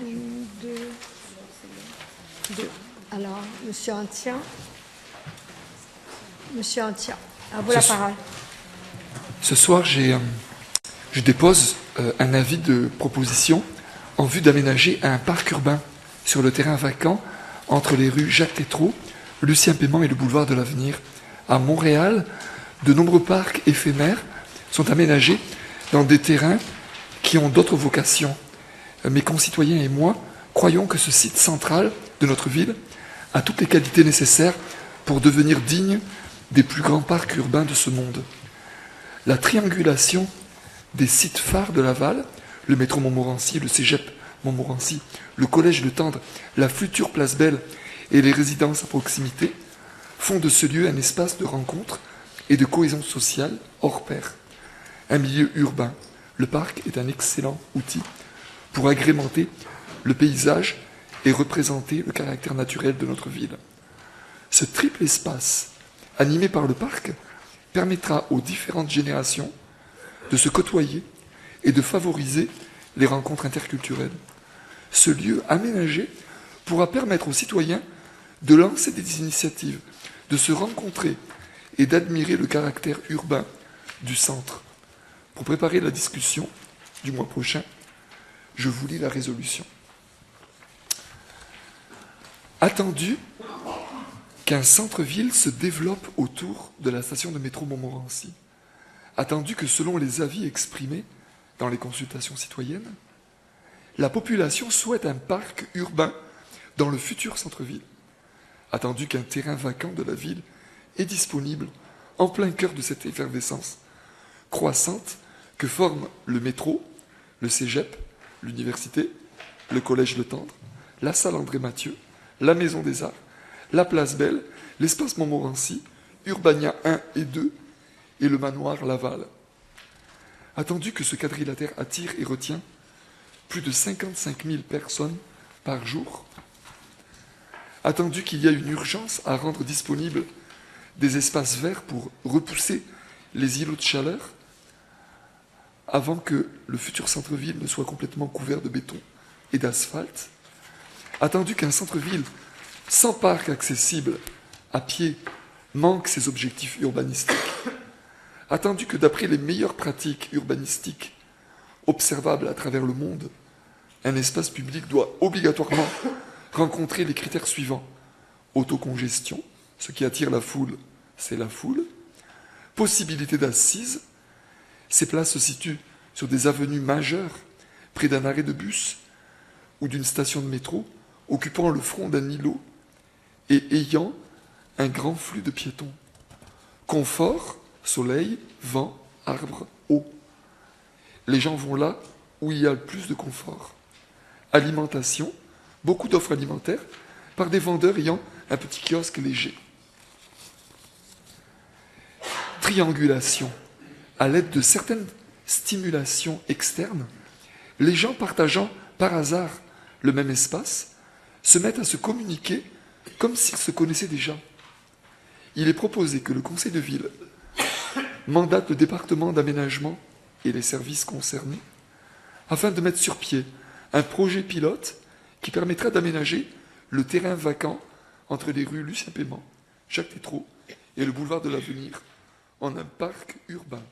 Une, deux. Alors, Monsieur Antia. Monsieur Antia, à vous la parole. Ce soir, je dépose un avis de proposition en vue d'aménager un parc urbain sur le terrain vacant entre les rues Jacques-Tétrault, Lucien Paiement et le boulevard de l'Avenir. À Montréal, de nombreux parcs éphémères sont aménagés dans des terrains qui ont d'autres vocations. Mes concitoyens et moi croyons que ce site central de notre ville a toutes les qualités nécessaires pour devenir digne des plus grands parcs urbains de ce monde. La triangulation des sites phares de Laval, le métro Montmorency, le cégep Montmorency, le collège Le Tendre, la future place Belle et les résidences à proximité, font de ce lieu un espace de rencontre et de cohésion sociale hors pair. Un milieu urbain, le parc est un excellent outil pour agrémenter le paysage et représenter le caractère naturel de notre ville. Ce triple espace, animé par le parc, permettra aux différentes générations de se côtoyer et de favoriser les rencontres interculturelles. Ce lieu aménagé pourra permettre aux citoyens de lancer des initiatives, de se rencontrer et d'admirer le caractère urbain du centre. Pour préparer la discussion du mois prochain, je vous lis la résolution. Attendu qu'un centre-ville se développe autour de la station de métro Montmorency, attendu que selon les avis exprimés dans les consultations citoyennes, la population souhaite un parc urbain dans le futur centre-ville, attendu qu'un terrain vacant de la ville est disponible en plein cœur de cette effervescence croissante que forment le métro, le cégep, l'université, le collège Le Tendre, la salle André-Mathieu, la Maison des Arts, la place Belle, l'espace Montmorency, Urbania 1 et 2 et le manoir Laval. Attendu que ce quadrilatère attire et retient plus de 55 000 personnes par jour, attendu qu'il y a une urgence à rendre disponibles des espaces verts pour repousser les îlots de chaleur avant que le futur centre-ville ne soit complètement couvert de béton et d'asphalte, attendu qu'un centre-ville sans parc accessible à pied manque ses objectifs urbanistiques, attendu que d'après les meilleures pratiques urbanistiques observables à travers le monde, un espace public doit obligatoirement rencontrer les critères suivants: autocongestion, ce qui attire la foule, c'est la foule, possibilité d'assises, ces places se situent sur des avenues majeures, près d'un arrêt de bus ou d'une station de métro, occupant le front d'un îlot et ayant un grand flux de piétons. Confort, soleil, vent, arbres, eau. Les gens vont là où il y a le plus de confort. Alimentation, beaucoup d'offres alimentaires, par des vendeurs ayant un petit kiosque léger. Triangulation. À l'aide de certaines stimulations externes, les gens partageant par hasard le même espace se mettent à se communiquer comme s'ils se connaissaient déjà. Il est proposé que le conseil de ville mandate le département d'aménagement et les services concernés afin de mettre sur pied un projet pilote qui permettra d'aménager le terrain vacant entre les rues Lucien Paiement, Jacques-Tétrault et le boulevard de l'Avenir en un parc urbain.